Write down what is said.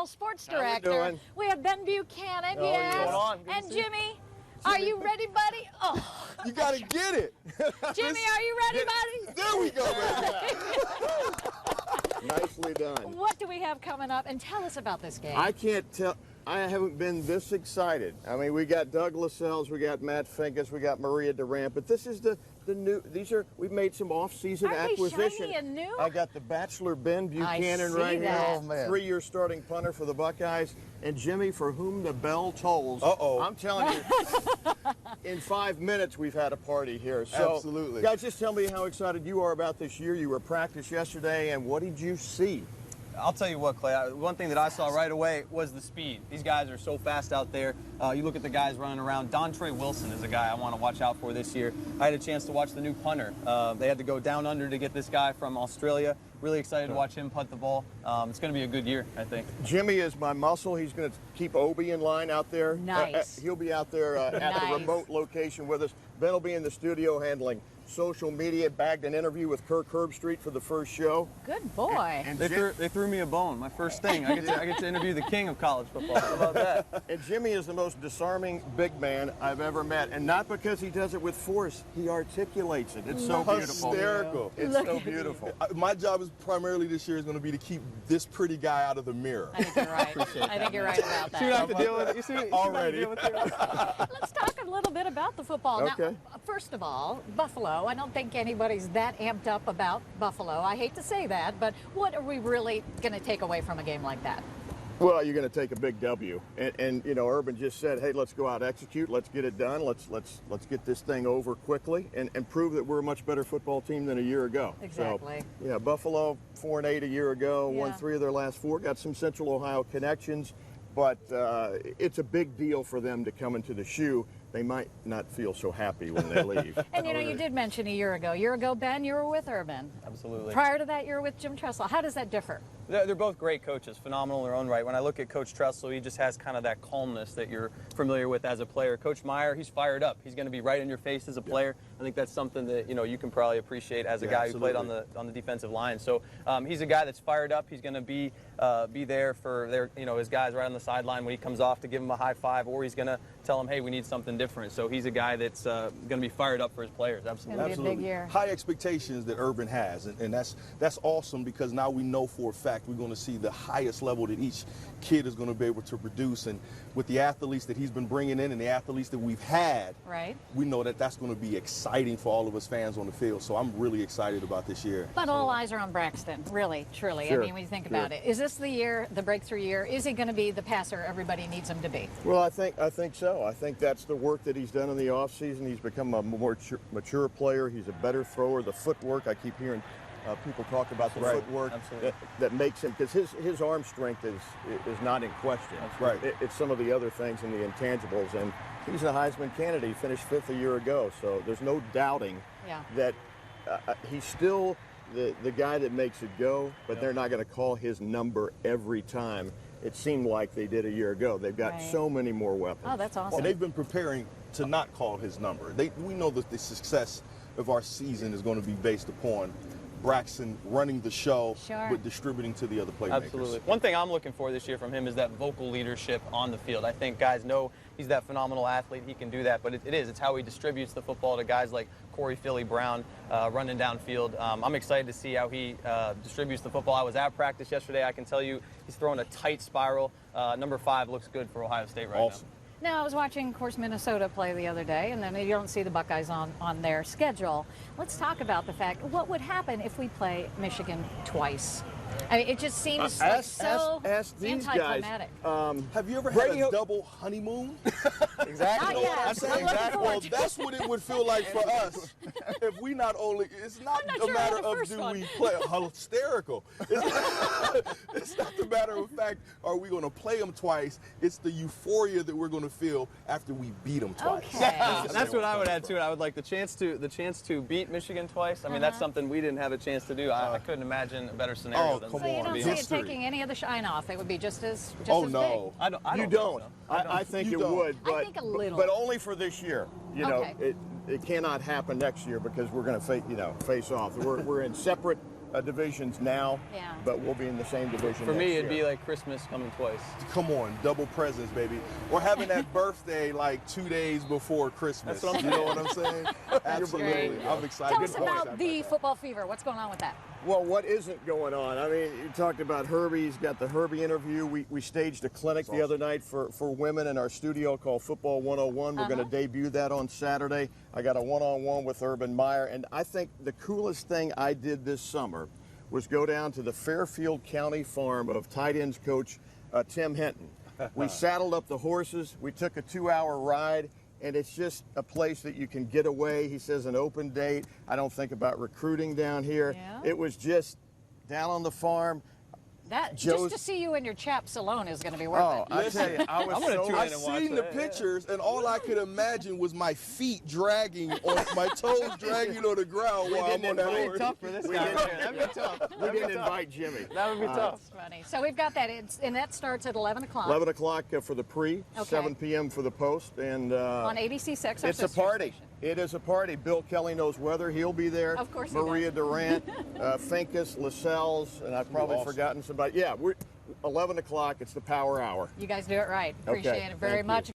national sports How we director. doing? We have Ben Buchanan, Oh, yes. yeah. Hold on. Good to And see you. Jimmy, are you ready, buddy? Oh, You gotta get it. Jimmy, are you ready, buddy? There we go, baby. Nicely done. What do we have coming up? And tell us about this game. I can't tell. I haven't been this excited. I mean, we got Doug Lascelles, we got Matt Finkus, we got Maria Durant, but this is the new. We've made some off-season Aren't they acquisition. shiny and new? I got the Bachelor Ben Buchanan see right that. here. Oh, man. 3-year starting punter for the Buckeyes, and Jimmy, for whom the bell tolls. Uh-oh. I'm telling you, in 5 minutes we've had a party here. So, Absolutely. guys, just tell me how excited you are about this year. You were at practice yesterday, and what did you see? I'll tell you what, Clay, one thing that I saw right away was the speed. These guys are so fast out there. You look at the guys running around. Dontre Wilson is a guy I want to watch out for this year. I had a chance to watch the new punter. They had to go down under to get this guy from Australia. Really excited to watch him punt the ball. It's going to be a good year, I think. Jimmy is my muscle. He's going to keep Obi in line out there. Nice. He'll be out there at the Nice. remote location with us. Ben will be in the studio handling social media, bagged an interview with Kirk Herbstreit for the first show. Good boy. And They threw me a bone. My first thing. I get to interview the king of college football. How about that? And Jimmy is the most disarming big man I've ever met. And not because he does it with force. He articulates it. It's so beautiful. Hysterical. It's so beautiful. My job is primarily this year is going to be to keep this pretty guy out of the mirror. I think you're right. I think you're right about See what I that. have to deal with? You see what I have to Already. deal with here? Let's talk a little bit about the football. Okay. Now, first of all, Buffalo. I don't think anybody's that amped up about Buffalo. I hate to say that, but what are we really going to take away from a game like that? Well, you're going to take a big W, and you know, Urban just said, "Hey, let's go out, execute, let's get it done, let's get this thing over quickly, and prove that we're a much better football team than a year ago." Exactly. So, yeah, Buffalo 4-8 a year ago, Yeah. won 3 of their last 4, got some Central Ohio connections, but it's a big deal for them to come into the shoe. They might not feel so happy when they leave. And you know, you did mention a year ago, Ben, you were with Urban. Absolutely. Prior to that, you were with Jim Tressel. How does that differ? They're both great coaches, phenomenal in their own right. When I look at Coach Tressel, he just has kind of that calmness that you're familiar with as a player. Coach Meyer, he's fired up. He's going to be right in your face as a player. I think that's something that you can probably appreciate as a guy who played on the defensive line. So he's a guy that's fired up. He's going to be there for his guys right on the sideline when he comes off to give him a high five, or he's going to tell him, hey, we need something different. So he's a guy that's going to be fired up for his players. Absolutely. It's gonna be a big year. High expectations that Urban has, and that's awesome because now we know for a fact we're going to see the highest level that each kid is going to be able to produce. And with the athletes that he's been bringing in and the athletes that we've had, Right. we know that that's going to be exciting for all of us fans on the field. So I'm really excited about this year. But all eyes are on Braxton, really, truly. Sure, I mean, when you think about it, is this the year, the breakthrough year? Is he going to be the passer everybody needs him to be? Well, I think so. I think that's the work that he's done in the offseason. He's become a more mature player. He's a better thrower. The footwork, I keep hearing people talk about the footwork that makes him, because his arm strength is not in question. Right. It's some of the other things in the intangibles, and he's a Heisman candidate. He finished 5th a year ago, so there's no doubting that he's still the guy that makes it go, but they're not going to call his number every time. It seemed like they did a year ago. They've got so many more weapons. Oh, that's awesome. And they've been preparing to not call his number. We know that the success of our season is going to be based upon Braxton running the show, but distributing to the other playmakers. Absolutely. One thing I'm looking for this year from him is that vocal leadership on the field. I think guys know he's that phenomenal athlete. He can do that, but it's how he distributes the football to guys like Corey Philly Brown running downfield. I'm excited to see how he distributes the football. I was at practice yesterday. I can tell you he's throwing a tight spiral. Number 5 looks good for Ohio State right now. Now, I was watching, of course, Minnesota play the other day, and then you don't see the Buckeyes on their schedule. Let's talk about the fact, what would happen if we play Michigan twice? I mean, it just seems like so ask these guys. anticlimactic. Have you ever had a double honeymoon? Exactly. Not yet. I'm saying I'm looking forward well, to it. that's what it would feel like for us if we not only. It's not I'm not a sure matter about the of first do one. we play hysterical. It's not the matter of fact are we going to play them twice. It's the euphoria that we're going to feel after we beat them twice. Okay. That's what I would add to it. I would like the chance to beat Michigan twice. I mean, that's something we didn't have a chance to do. I couldn't imagine a better scenario than come So you on, don't the see it history. taking any of the shine off. It would be just as Oh as no. I don't You think don't. so. I think You it don't. would, I but think a little. but only for this year. You know, Okay. it cannot happen next year because we're going to face off. We're in separate divisions now, but we'll be in the same division For next me, year. it'd be like Christmas coming twice. Come on, double presents, baby. Or having that birthday like 2 days before Christmas. That's what I'm You know what I'm saying? Absolutely. I'm excited. Tell us about the football fever. What's going on with that? Well, what isn't going on? I mean, you talked about Herbie. He's got the Herbie interview. We staged a clinic the other night for women in our studio called Football 101. We're going to debut that on Saturday. I got a one-on-one with Urban Meyer. And I think the coolest thing I did this summer was go down to the Fairfield County farm of tight ends coach Tim Hinton. We saddled up the horses. We took a 2-hour ride. And it's just a place that you can get away. He says an open date. I don't think about recruiting down here. Yeah. It was just down on the farm. That just to see you in your chaps alone is going to be worth it. I tell you, I was I'm gonna so tune in I and watch seen the that, pictures, and all I could imagine was my feet dragging, on my toes dragging on the ground while I'm on that invite- horse. Tough for this guy. That'd be tough. We didn't invite Jimmy. That would be tough. That's funny. So we've got that, and that starts at 11 o'clock. 11 o'clock for the pre, Okay. 7 p.m. for the post, and on ABC6. it's a party. It is a party. Bill Kelly knows weather. He'll be there. Of course he Maria does. Durant, Finkus, Lascelles, and I've probably awesome. forgotten somebody. Yeah, we're 11 o'clock. It's the power hour. You guys do it right. Appreciate it very thank you. much.